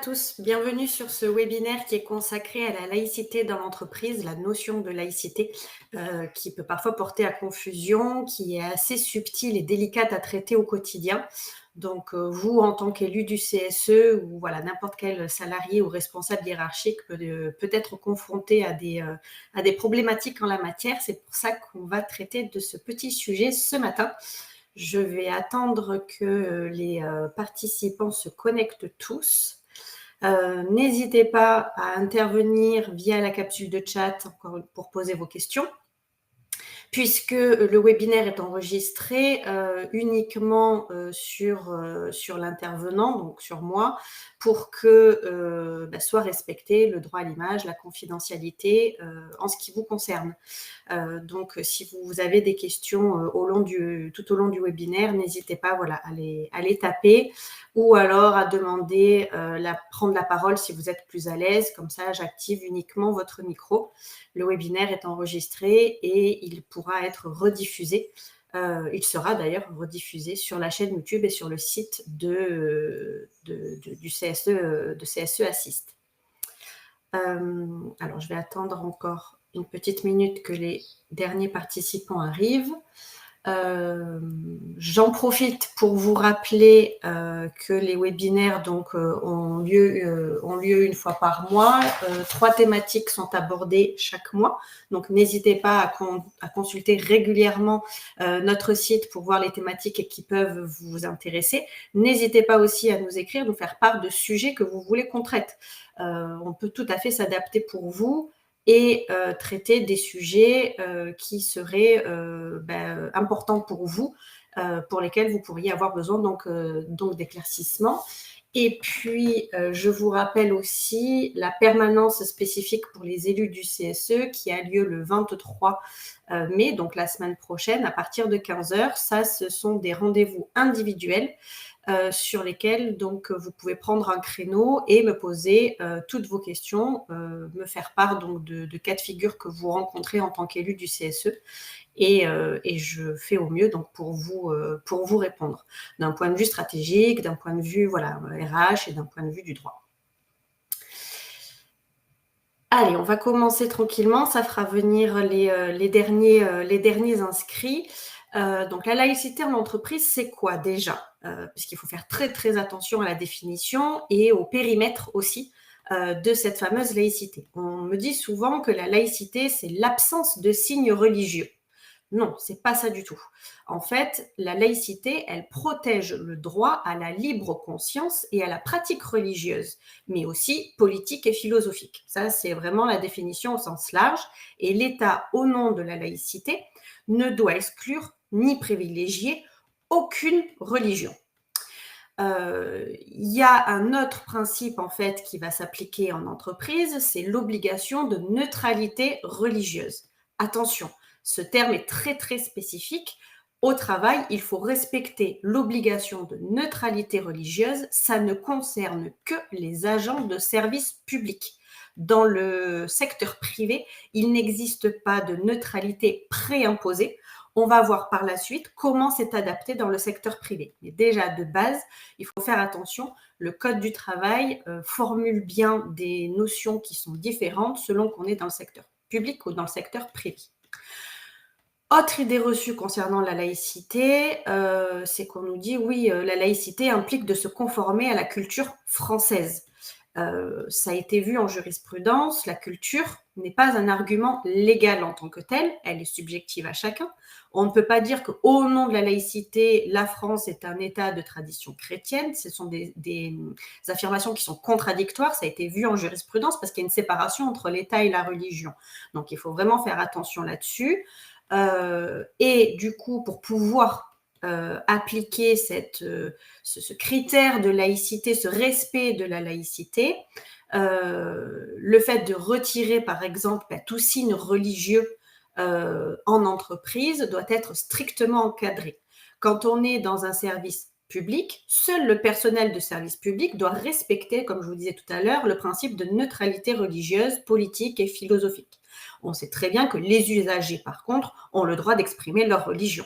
tous, bienvenue sur ce webinaire qui est consacré à la laïcité dans l'entreprise, la notion de laïcité qui peut parfois porter à confusion, qui est assez subtile et délicate à traiter au quotidien. Donc vous, en tant qu'élu du CSE ou voilà, n'importe quel salarié ou responsable hiérarchique peut être confronté à des problématiques en la matière. C'est pour ça qu'on va traiter de ce petit sujet ce matin. Je vais attendre que les participants se connectent tous. N'hésitez pas à intervenir via la capsule de chat pour poser vos questions. Puisque le webinaire est enregistré uniquement sur l'intervenant, donc sur moi, pour que soit respecté le droit à l'image, la confidentialité en ce qui vous concerne. Donc, si vous avez des questions tout au long du webinaire, n'hésitez pas à les taper ou alors à demander prendre la parole si vous êtes plus à l'aise. Comme ça, j'active uniquement votre micro. Le webinaire est enregistré et il pourra être rediffusé. Il sera d'ailleurs rediffusé sur la chaîne YouTube et sur le site du CSE, de CSE Assist. Alors, je vais attendre encore une petite minute que les derniers participants arrivent. J'en profite pour vous rappeler que les webinaires ont lieu une fois par mois. 3 thématiques sont abordées chaque mois. Donc, n'hésitez pas à consulter régulièrement notre site pour voir les thématiques qui peuvent vous intéresser. N'hésitez pas aussi à nous écrire, nous faire part de sujets que vous voulez qu'on traite. On peut tout à fait s'adapter pour vous et traiter des sujets qui seraient importants pour vous, pour lesquels vous pourriez avoir besoin donc d'éclaircissements. Et puis, je vous rappelle aussi la permanence spécifique pour les élus du CSE qui a lieu le 23 mai, donc la semaine prochaine, à partir de 15h. Ça, ce sont des rendez-vous individuels sur lesquels donc vous pouvez prendre un créneau et me poser toutes vos questions, me faire part donc de cas de figure que vous rencontrez en tant qu'élu du CSE. Et je fais au mieux donc pour vous répondre d'un point de vue stratégique, d'un point de vue RH et d'un point de vue du droit. Allez, on va commencer tranquillement, ça fera venir les derniers inscrits. Donc la laïcité en entreprise, c'est quoi déjà puisqu'il faut faire très très attention à la définition et au périmètre aussi de cette fameuse laïcité. On me dit souvent que la laïcité, c'est l'absence de signes religieux. Non, c'est pas ça du tout. En fait, la laïcité, elle protège le droit à la libre conscience et à la pratique religieuse, mais aussi politique et philosophique. Ça, c'est vraiment la définition au sens large. Et l'État, au nom de la laïcité, ne doit exclure ni privilégier aucune religion. Il y a un autre principe en fait qui va s'appliquer en entreprise, c'est l'obligation de neutralité religieuse. Attention, ce terme est très très spécifique. Au travail, il faut respecter l'obligation de neutralité religieuse. Ça ne concerne que les agents de service public. Dans le secteur privé, il n'existe pas de neutralité préimposée. On va voir par la suite comment c'est adapté dans le secteur privé. Mais déjà, de base, il faut faire attention. Le Code du travail formule bien des notions qui sont différentes selon qu'on est dans le secteur public ou dans le secteur privé. Autre idée reçue concernant la laïcité, c'est qu'on nous dit oui, la laïcité implique de se conformer à la culture française. Ça a été vu en jurisprudence, la culture n'est pas un argument légal en tant que tel, elle est subjective à chacun. On ne peut pas dire qu'au nom de la laïcité, la France est un État de tradition chrétienne. Ce sont des affirmations qui sont contradictoires, ça a été vu en jurisprudence parce qu'il y a une séparation entre l'État et la religion. Donc il faut vraiment faire attention là-dessus. Et du coup, pour pouvoir appliquer ce critère de laïcité, ce respect de la laïcité, le fait de retirer, par exemple, tout signe religieux en entreprise doit être strictement encadré. Quand on est dans un service public, seul le personnel de service public doit respecter, comme je vous disais tout à l'heure, le principe de neutralité religieuse, politique et philosophique. On sait très bien que les usagers, par contre, ont le droit d'exprimer leur religion.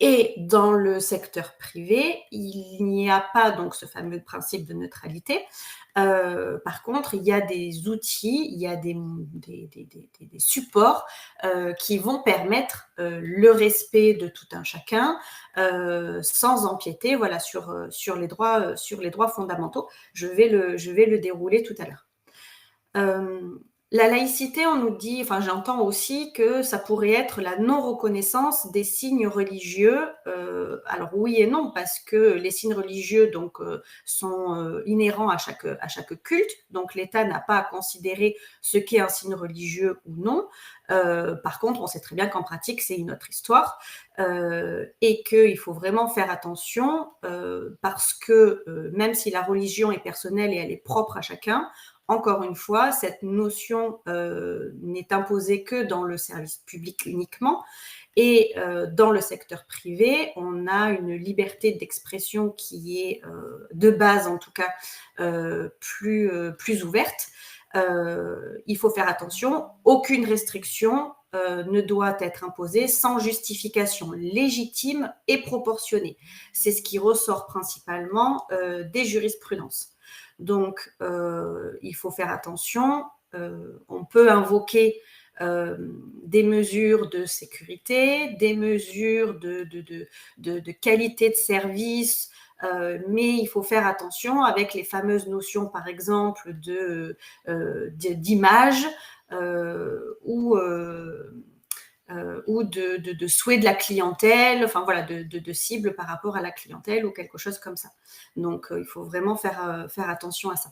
Et dans le secteur privé, il n'y a pas donc ce fameux principe de neutralité. Par contre, il y a des outils, il y a des supports qui vont permettre le respect de tout un chacun sans empiéter voilà, sur les droits fondamentaux. Je vais le dérouler tout à l'heure. La laïcité, on nous dit, enfin j'entends aussi que ça pourrait être la non-reconnaissance des signes religieux. Alors oui et non, parce que les signes religieux donc, sont inhérents à chaque culte, donc l'État n'a pas à considérer ce qu'est un signe religieux ou non. Par contre, on sait très bien qu'en pratique, c'est une autre histoire et qu'il faut vraiment faire attention parce que même si la religion est personnelle et elle est propre à chacun, encore une fois, cette notion n'est imposée que dans le service public uniquement et dans le secteur privé, on a une liberté d'expression qui est de base en tout cas plus ouverte. Il faut faire attention, aucune restriction ne doit être imposée sans justification légitime et proportionnée. C'est ce qui ressort principalement des jurisprudences. Donc, il faut faire attention. On peut invoquer des mesures de sécurité, des mesures de qualité de service, mais il faut faire attention avec les fameuses notions, par exemple, d'image ou de souhait de la clientèle, enfin voilà, de cible par rapport à la clientèle ou quelque chose comme ça. Donc, il faut vraiment faire attention à ça.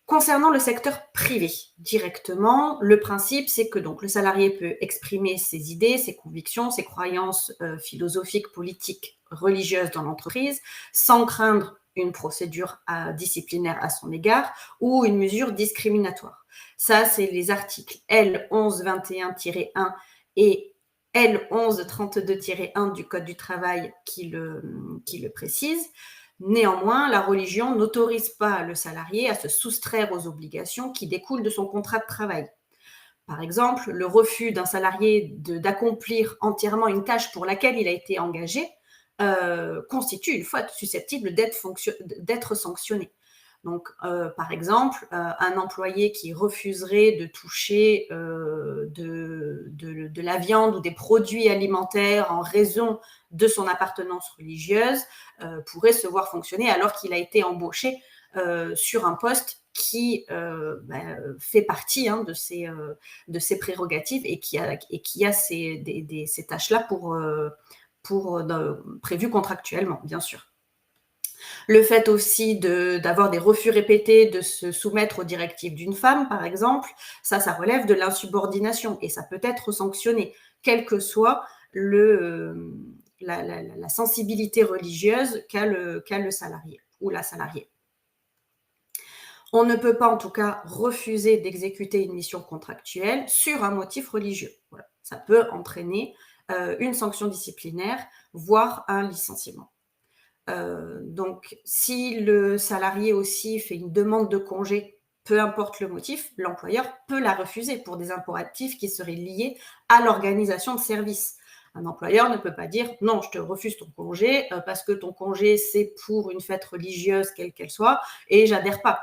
Concernant le secteur privé, directement, le principe, c'est que donc, le salarié peut exprimer ses idées, ses convictions, ses croyances philosophiques, politiques, religieuses dans l'entreprise, sans craindre une procédure disciplinaire à son égard ou une mesure discriminatoire. Ça, c'est les articles L1121-1 et L1132-1 du Code du travail qui le précisent. Néanmoins, la religion n'autorise pas le salarié à se soustraire aux obligations qui découlent de son contrat de travail. Par exemple, le refus d'un salarié d'accomplir entièrement une tâche pour laquelle il a été engagé constitue une faute susceptible d'être sanctionnée. Donc, par exemple, un employé qui refuserait de toucher de la viande ou des produits alimentaires en raison de son appartenance religieuse pourrait se voir fonctionner alors qu'il a été embauché sur un poste qui fait partie de ses prérogatives et qui a ces tâches-là prévues contractuellement, bien sûr. Le fait aussi d'avoir des refus répétés de se soumettre aux directives d'une femme, par exemple, ça relève de l'insubordination et ça peut être sanctionné, quelle que soit la sensibilité religieuse qu'a le salarié ou la salariée. On ne peut pas, en tout cas, refuser d'exécuter une mission contractuelle sur un motif religieux. Voilà. Ça peut entraîner une sanction disciplinaire, voire un licenciement. Donc, si le salarié aussi fait une demande de congé, peu importe le motif, l'employeur peut la refuser pour des impératifs qui seraient liés à l'organisation de service. Un employeur ne peut pas dire « Non, je te refuse ton congé parce que ton congé, c'est pour une fête religieuse, quelle qu'elle soit, et j'adhère pas. »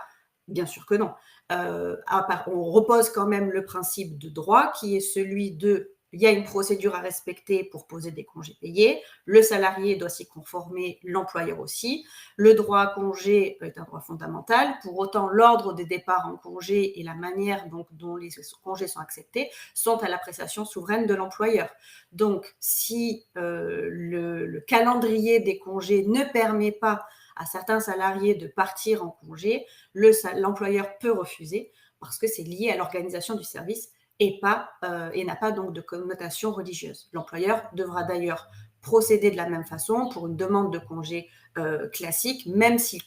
Bien sûr que non. On repose quand même le principe de droit qui est celui de il y a une procédure à respecter pour poser des congés payés. Le salarié doit s'y conformer, l'employeur aussi. Le droit à congé est un droit fondamental. Pour autant, l'ordre des départs en congé et la manière dont les congés sont acceptés sont à l'appréciation souveraine de l'employeur. Donc, si le calendrier des congés ne permet pas à certains salariés de partir en congé, l'employeur peut refuser parce que c'est lié à l'organisation du service et n'a pas donc de connotation religieuse. L'employeur devra d'ailleurs procéder de la même façon pour une demande de congé classique, même s'il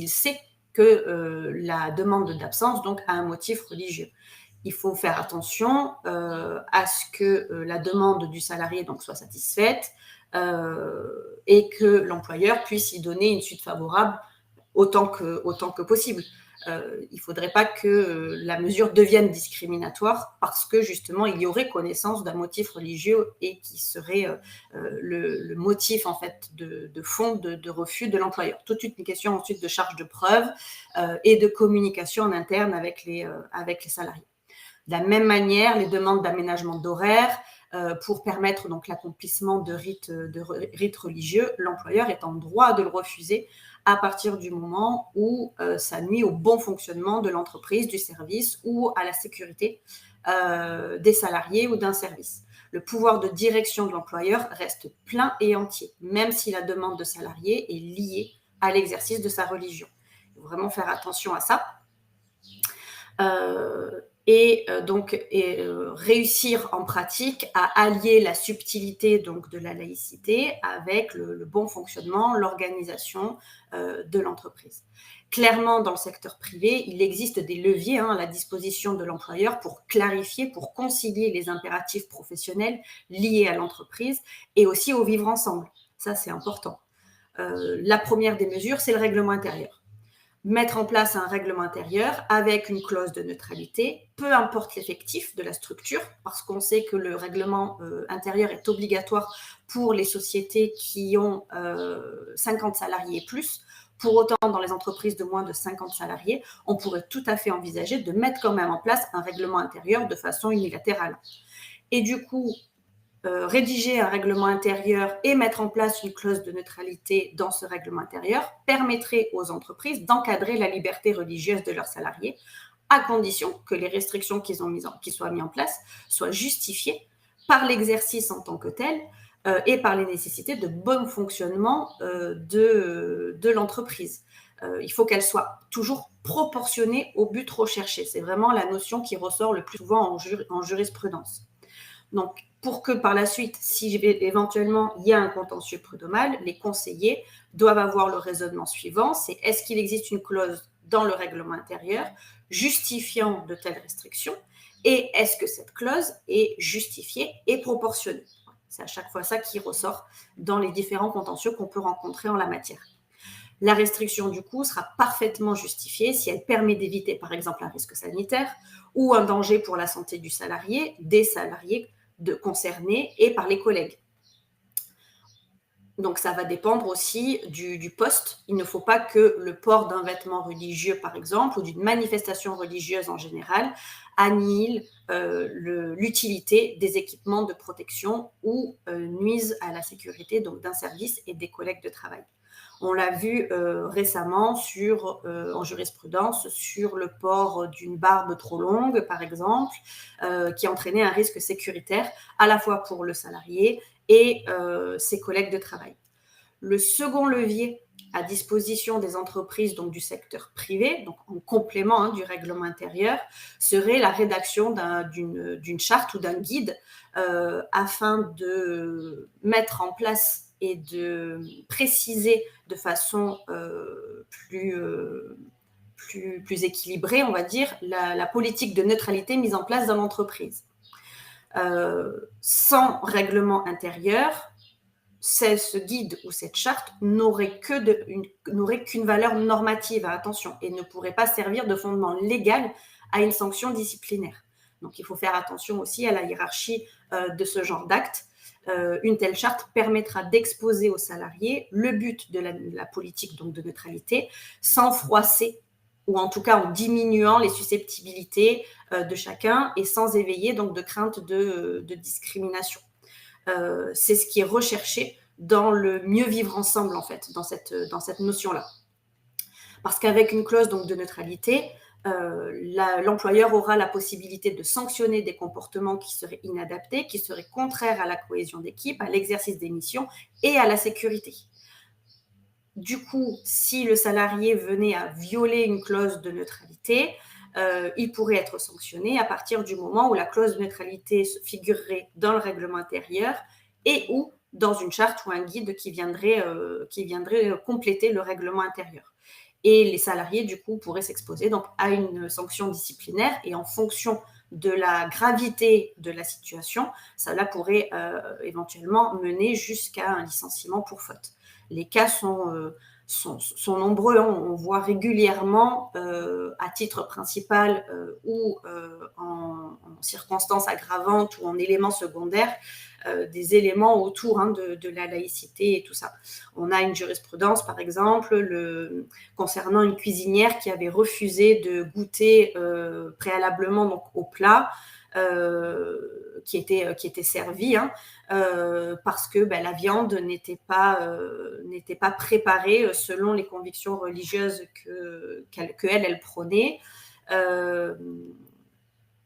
sait que la demande d'absence donc a un motif religieux. Il faut faire attention à ce que la demande du salarié donc soit satisfaite et que l'employeur puisse y donner une suite favorable autant que possible. il ne faudrait pas que la mesure devienne discriminatoire parce que justement il y aurait connaissance d'un motif religieux et qui serait le motif en fait de fond de refus de l'employeur. Toute une question ensuite de charge de preuve et de communication en interne avec les salariés. De la même manière, les demandes d'aménagement d'horaire pour permettre donc l'accomplissement de rites religieux, l'employeur est en droit de le refuser à partir du moment où ça nuit au bon fonctionnement de l'entreprise, du service ou à la sécurité des salariés ou d'un service. Le pouvoir de direction de l'employeur reste plein et entier, même si la demande de salarié est liée à l'exercice de sa religion. Il faut vraiment faire attention à ça. Réussir en pratique à allier la subtilité donc de la laïcité avec le bon fonctionnement, l'organisation de l'entreprise. Clairement, dans le secteur privé, il existe des leviers à la disposition de l'employeur pour clarifier, pour concilier les impératifs professionnels liés à l'entreprise et aussi au vivre ensemble. Ça, c'est important. La première des mesures, c'est le règlement intérieur. Mettre en place un règlement intérieur avec une clause de neutralité, peu importe l'effectif de la structure, parce qu'on sait que le règlement intérieur est obligatoire pour les sociétés qui ont 50 salariés et plus. Pour autant, dans les entreprises de moins de 50 salariés, on pourrait tout à fait envisager de mettre quand même en place un règlement intérieur de façon unilatérale. Et du coup, rédiger un règlement intérieur et mettre en place une clause de neutralité dans ce règlement intérieur permettrait aux entreprises d'encadrer la liberté religieuse de leurs salariés, à condition que les restrictions qui soient mises en place soient justifiées par l'exercice en tant que tel et par les nécessités de bon fonctionnement de l'entreprise. Il faut qu'elle soit toujours proportionnée au but recherché. C'est vraiment la notion qui ressort le plus souvent en jurisprudence. Donc, pour que par la suite, si éventuellement il y a un contentieux prud'homal, les conseillers doivent avoir le raisonnement suivant, c'est est-ce qu'il existe une clause dans le règlement intérieur justifiant de telles restrictions et est-ce que cette clause est justifiée et proportionnée. C'est à chaque fois ça qui ressort dans les différents contentieux qu'on peut rencontrer en la matière. La restriction, du coup, sera parfaitement justifiée si elle permet d'éviter, par exemple, un risque sanitaire ou un danger pour la santé du salarié, des salariés concernés et par les collègues. Donc, ça va dépendre aussi du poste. Il ne faut pas que le port d'un vêtement religieux, par exemple, ou d'une manifestation religieuse en général, annihile l'utilité des équipements de protection ou nuise à la sécurité donc, d'un service et des collègues de travail. On l'a vu récemment en jurisprudence sur le port d'une barbe trop longue, par exemple, qui entraînait un risque sécuritaire à la fois pour le salarié et ses collègues de travail. Le second levier à disposition des entreprises donc du secteur privé, donc en complément du règlement intérieur, serait la rédaction d'une charte ou d'un guide afin de mettre en place et de préciser de façon plus équilibrée, on va dire, la politique de neutralité mise en place dans l'entreprise. Sans règlement intérieur, ce guide ou cette charte n'aurait qu'une valeur normative, attention, et ne pourrait pas servir de fondement légal à une sanction disciplinaire. Donc, il faut faire attention aussi à la hiérarchie de ce genre d'acte. Une telle charte permettra d'exposer aux salariés le but de la politique donc de neutralité sans froisser ou en tout cas en diminuant les susceptibilités de chacun et sans éveiller donc de crainte de discrimination. C'est ce qui est recherché dans le mieux vivre ensemble en fait, dans cette notion-là. Parce qu'avec une clause donc de neutralité, l'employeur aura la possibilité de sanctionner des comportements qui seraient inadaptés, qui seraient contraires à la cohésion d'équipe, à l'exercice des missions et à la sécurité. Du coup, si le salarié venait à violer une clause de neutralité, il pourrait être sanctionné à partir du moment où la clause de neutralité figurerait dans le règlement intérieur et ou dans une charte ou un guide qui viendrait compléter le règlement intérieur. Et les salariés, du coup, pourraient s'exposer donc à une sanction disciplinaire et en fonction de la gravité de la situation, cela pourrait éventuellement mener jusqu'à un licenciement pour faute. Les cas sont sont nombreux. Hein. On voit régulièrement, à titre principal ou en circonstances aggravantes ou en éléments secondaires, des éléments autour de la laïcité et tout ça. On a une jurisprudence, par exemple, concernant une cuisinière qui avait refusé de goûter préalablement donc, au plat qui était servi, parce que la viande n'était pas préparée selon les convictions religieuses qu'elle prônait.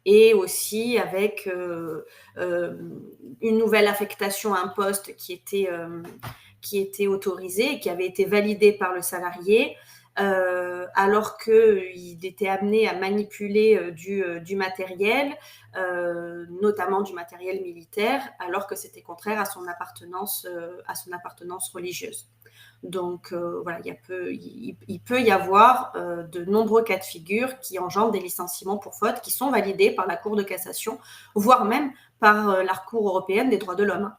Et aussi avec une nouvelle affectation à un poste qui était autorisé et qui avait été validé par le salarié, alors qu'il était amené à manipuler du matériel, notamment du matériel militaire, alors que c'était contraire à son appartenance religieuse. Donc voilà, il peut y avoir de nombreux cas de figure qui engendrent des licenciements pour faute qui sont validés par la Cour de cassation, voire même par la Cour européenne des droits de l'homme.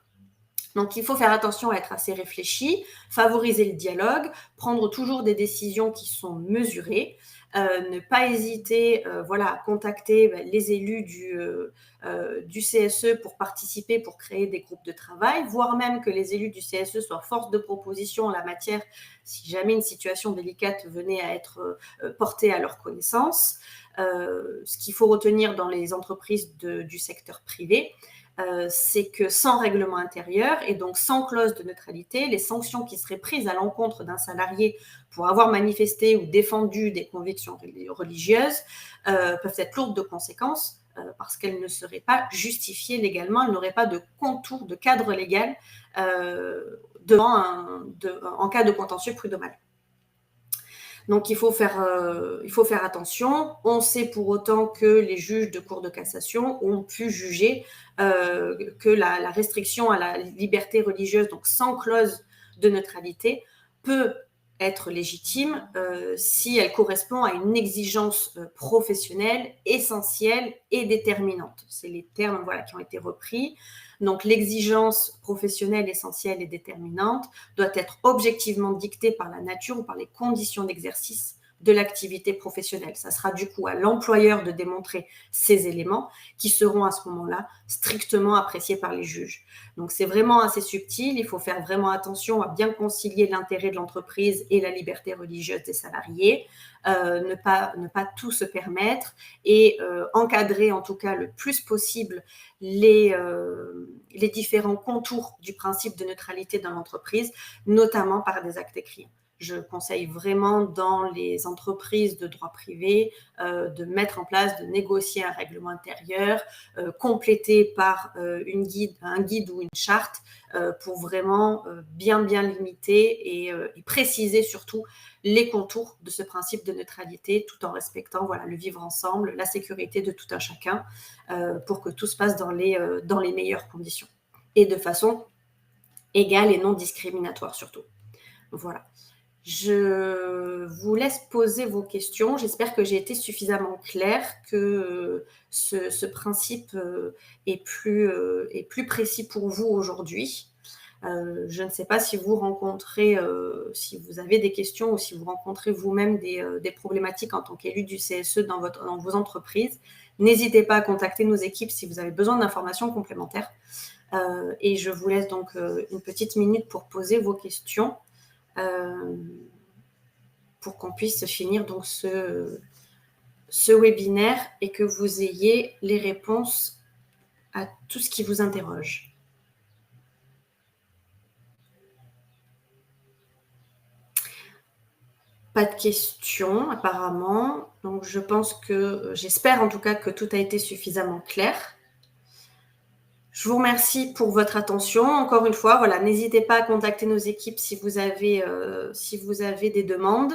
Donc, il faut faire attention à être assez réfléchi, favoriser le dialogue, prendre toujours des décisions qui sont mesurées, ne pas hésiter à contacter les élus du CSE pour participer, pour créer des groupes de travail, voire même que les élus du CSE soient force de proposition en la matière si jamais une situation délicate venait à être portée à leur connaissance. Ce qu'il faut retenir dans les entreprises du secteur privé, c'est que sans règlement intérieur et donc sans clause de neutralité, les sanctions qui seraient prises à l'encontre d'un salarié pour avoir manifesté ou défendu des convictions religieuses peuvent être lourdes de conséquences parce qu'elles ne seraient pas justifiées légalement, elles n'auraient pas de contour, de cadre légal en cas de contentieux prud'homal. Donc, il faut faire attention. On sait pour autant que les juges de cour de cassation ont pu juger que la restriction à la liberté religieuse, donc sans clause de neutralité, peut être légitime si elle correspond à une exigence professionnelle essentielle et déterminante. C'est les termes qui ont été repris. Donc, l'exigence professionnelle essentielle et déterminante doit être objectivement dictée par la nature ou par les conditions d'exercice de l'activité professionnelle. Ça sera du coup à l'employeur de démontrer ces éléments qui seront à ce moment-là strictement appréciés par les juges. Donc, c'est vraiment assez subtil. Il faut faire vraiment attention à bien concilier l'intérêt de l'entreprise et la liberté religieuse des salariés, ne pas tout se permettre et encadrer en tout cas le plus possible les différents contours du principe de neutralité dans l'entreprise, notamment par des actes écrits. Je conseille vraiment dans les entreprises de droit privé de mettre en place, de négocier un règlement intérieur complété par un guide ou une charte pour vraiment bien limiter et préciser surtout les contours de ce principe de neutralité tout en respectant le vivre ensemble, la sécurité de tout un chacun pour que tout se passe dans les meilleures conditions et de façon égale et non discriminatoire surtout. Voilà. Je vous laisse poser vos questions. J'espère que j'ai été suffisamment claire, que ce principe est plus précis pour vous aujourd'hui. Je ne sais pas si vous rencontrez, si vous avez des questions ou si vous rencontrez vous-même des problématiques en tant qu'élu du CSE dans vos entreprises. N'hésitez pas à contacter nos équipes si vous avez besoin d'informations complémentaires. Et je vous laisse donc une petite minute pour poser vos questions. Pour qu'on puisse finir donc ce webinaire et que vous ayez les réponses à tout ce qui vous interroge. Pas de questions apparemment, donc j'espère en tout cas que tout a été suffisamment clair. Je vous remercie pour votre attention. Encore une fois, n'hésitez pas à contacter nos équipes si vous avez des demandes.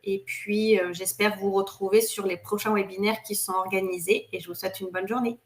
Et puis, j'espère vous retrouver sur les prochains webinaires qui sont organisés. Et je vous souhaite une bonne journée.